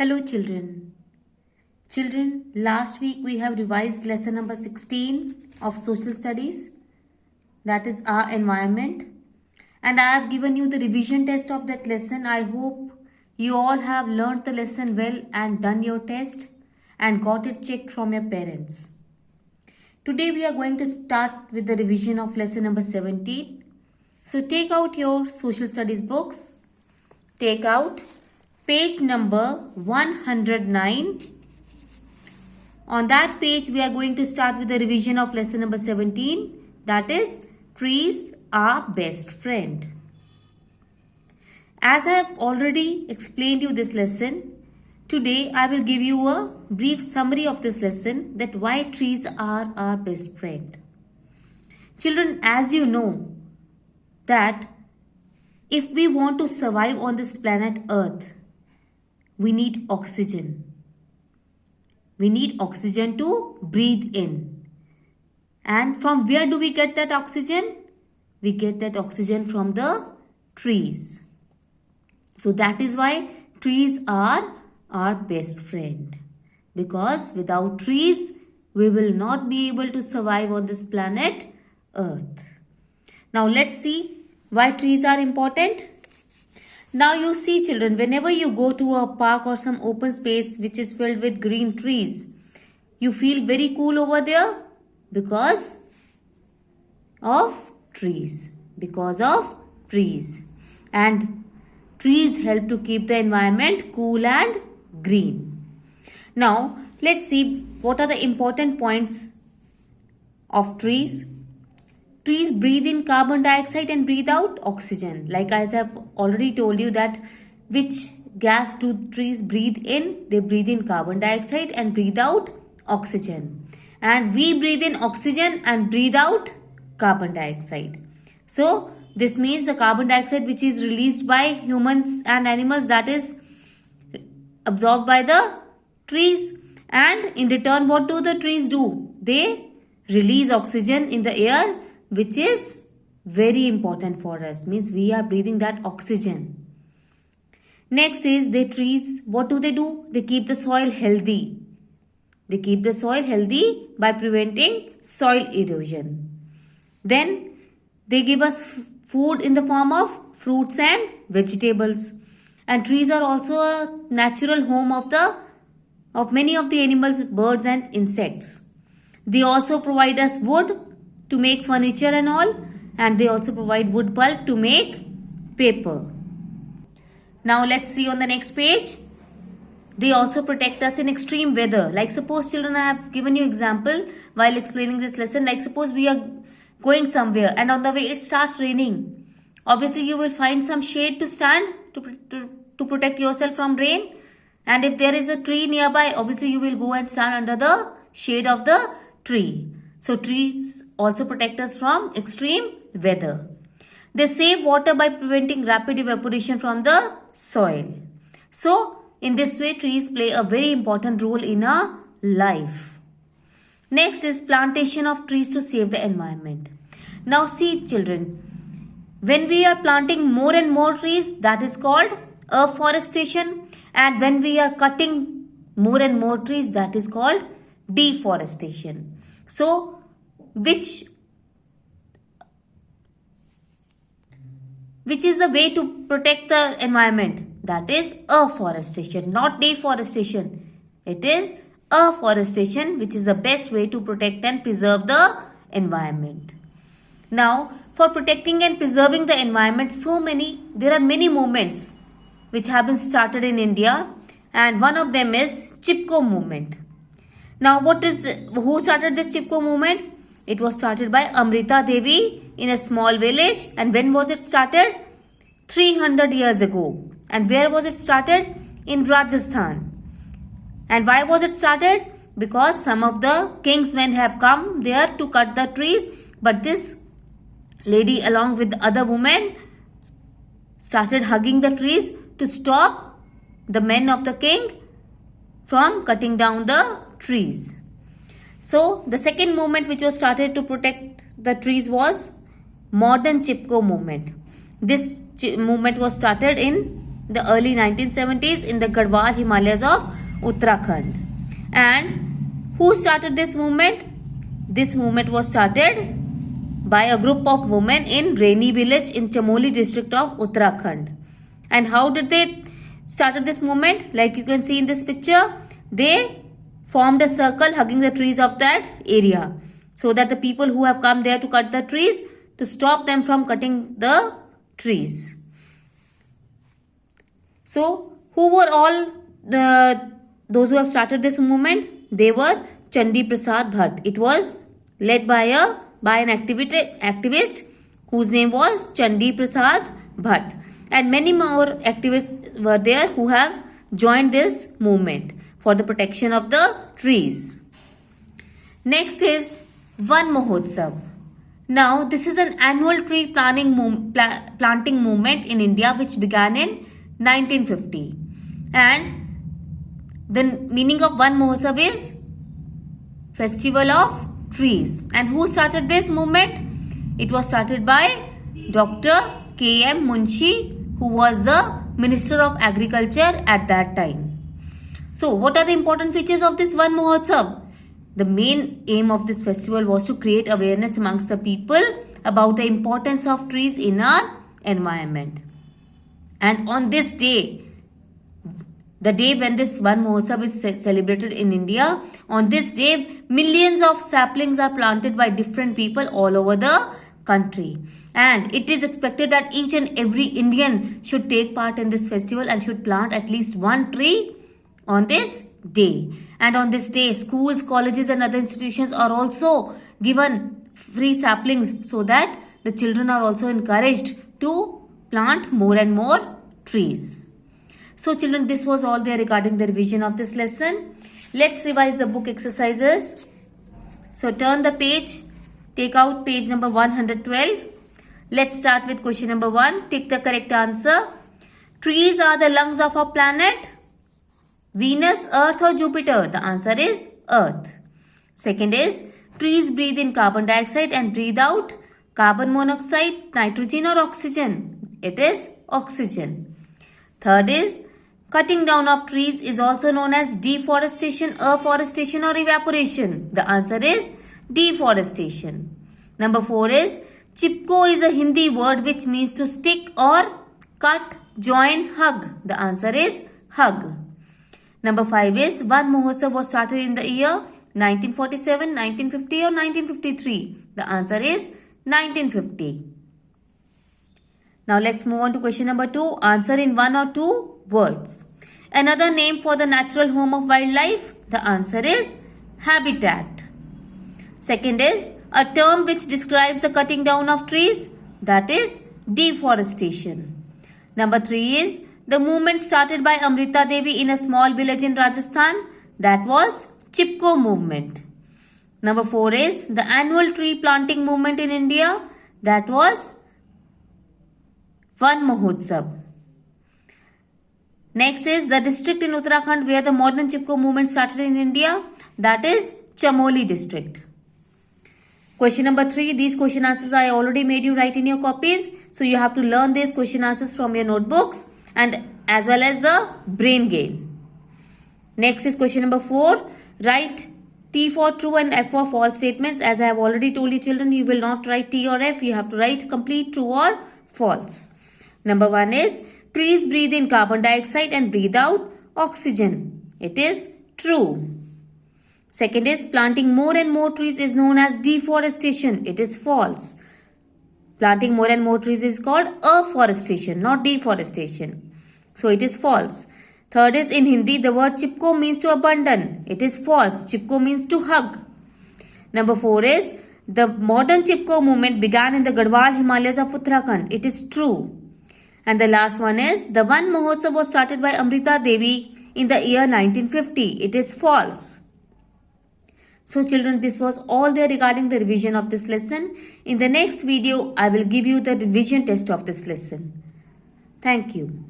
Hello children. Children, last week we have revised lesson number 16 of social studies, that is our environment, and I have given you the revision test of that lesson. I hope you all have learnt the lesson well and done your test and got it checked from your parents. Today we are going to start with the revision of lesson number 17. So take out your social studies books, take out page number 109. On that page, we are going to start with the revision of lesson number 17. That is, trees are best friend. As I have already explained you this lesson, today I will give you a brief summary of this lesson, that why trees are our best friend. Children, as you know, that if we want to survive on this planet Earth, we need oxygen. We need oxygen to breathe in. And from where do we get that oxygen? We get that oxygen from the trees. So that is why trees are our best friend. Because without trees, we will not be able to survive on this planet Earth. Now let's see why trees are important. Now you see children, whenever you go to a park or some open space which is filled with green trees, you feel very cool over there because of trees. Because of trees. And trees help to keep the environment cool and green. Now let's see what are the important points of trees. Trees breathe in carbon dioxide and breathe out oxygen. Like as I have already told you that which gas do trees breathe in? They breathe in carbon dioxide and breathe out oxygen. And we breathe in oxygen and breathe out carbon dioxide. So this means the carbon dioxide which is released by humans and animals, that is absorbed by the trees. And in return, what do the trees do? They release oxygen in the air, which is very important for us. Means we are breathing that oxygen. Next is the trees. What do? They keep the soil healthy. They keep the soil healthy by preventing soil erosion. Then they give us food in the form of fruits and vegetables. And trees are also a natural home of many of the animals, birds and insects. They also provide us wood to make furniture and all, and they also provide wood pulp to make paper. Now let's see on the next page. They also protect us in extreme weather. Like suppose children, I have given you example while explaining this lesson. Like suppose we are going somewhere and on the way it starts raining. Obviously you will find some shade to stand to protect yourself from rain. And if there is a tree nearby, obviously you will go and stand under the shade of the tree. So trees also protect us from extreme weather. They save water by preventing rapid evaporation from the soil. So in this way, trees play a very important role in our life. Next is plantation of trees to save the environment. Now see children, when we are planting more and more trees, that is called afforestation. And when we are cutting more and more trees, that is called deforestation. So, which is the way to protect the environment? That is afforestation, not deforestation. It is afforestation, which is the best way to protect and preserve the environment. Now, for protecting and preserving the environment, there are many movements which have been started in India, and one of them is Chipko movement. Now, who started this Chipko movement? It was started by Amrita Devi in a small village. And when was it started? 300 years ago. And where was it started? In Rajasthan. And why was it started? Because some of the king's men have come there to cut the trees. But this lady along with other women started hugging the trees to stop the men of the king from cutting down the trees. So the second movement which was started to protect the trees was modern Chipko movement. This movement was started in the early 1970s in the Garhwal Himalayas of Uttarakhand. And who started this movement? This movement was started by a group of women in Raini village in Chamoli district of Uttarakhand. And how did they started this movement? Like you can see in this picture, they formed a circle hugging the trees of that area, so that the people who have come there to cut the trees, to stop them from cutting the trees. So who were all those who have started this movement? They were Chandi Prasad Bhatt. It was led by an activist whose name was Chandi Prasad Bhatt. And many more activists were there who have joined this movement for the protection of the trees. Next is Van Mahotsav. Now, this is an annual tree planting movement in India which began in 1950. And the meaning of Van Mahotsav is Festival of Trees. And who started this movement? It was started by Dr. K.M. Munshi, who was the Minister of Agriculture at that time. So, what are the important features of this Van Mahotsav? The main aim of this festival was to create awareness amongst the people about the importance of trees in our environment. And on this day, the day when this Van Mahotsav is celebrated in India, on this day, millions of saplings are planted by different people all over the country. And it is expected that each and every Indian should take part in this festival and should plant at least one tree on this day. And on this day, schools, colleges and other institutions are also given free saplings, so that the children are also encouraged to plant more and more trees. So children, this was all there regarding the revision of this lesson. Let's revise the book exercises. So turn the page, take out page number 112. Let's start with question number 1. Tick the correct answer. Trees are the lungs of our planet. Venus, Earth or Jupiter? The answer is Earth. Second is, trees breathe in carbon dioxide and breathe out carbon monoxide, nitrogen or oxygen? It is oxygen. Third is, cutting down of trees is also known as deforestation, afforestation or evaporation. The answer is deforestation. Number 4 is, Chipko is a Hindi word which means to stick or cut, join, hug. The answer is hug. Number 5 is, Van Mahotsav was started in the year 1947, 1950 or 1953. The answer is 1950. Now let's move on to question number 2. Answer in 1 or 2 words. Another name for the natural home of wildlife? The answer is habitat. Second is, a term which describes the cutting down of trees? That is deforestation. Number 3 is, the movement started by Amrita Devi in a small village in Rajasthan? That was Chipko movement. Number 4 is, the annual tree planting movement in India? That was Van Mahotsav. Next is, the district in Uttarakhand where the modern Chipko movement started in India? That is Chamoli district. Question number 3, these question answers I already made you write in your copies. So you have to learn these question answers from your notebooks and as well as the brain game. Next is question number 4. Write T for true and F for false statements. As I have already told you children, you will not write T or F. You have to write complete true or false. Number 1 is, trees breathe in carbon dioxide and breathe out oxygen. It is true. Second is, planting more and more trees is known as deforestation. It is false. Planting more and more trees is called afforestation, not deforestation. So it is false. Third is, in Hindi, the word Chipko means to abandon. It is false. Chipko means to hug. Number 4 is, the modern Chipko movement began in the Garhwal Himalayas of Uttarakhand. It is true. And the last one is, the Van Mahotsav was started by Amrita Devi in the year 1950. It is false. So children, this was all there regarding the revision of this lesson. In the next video, I will give you the revision test of this lesson. Thank you.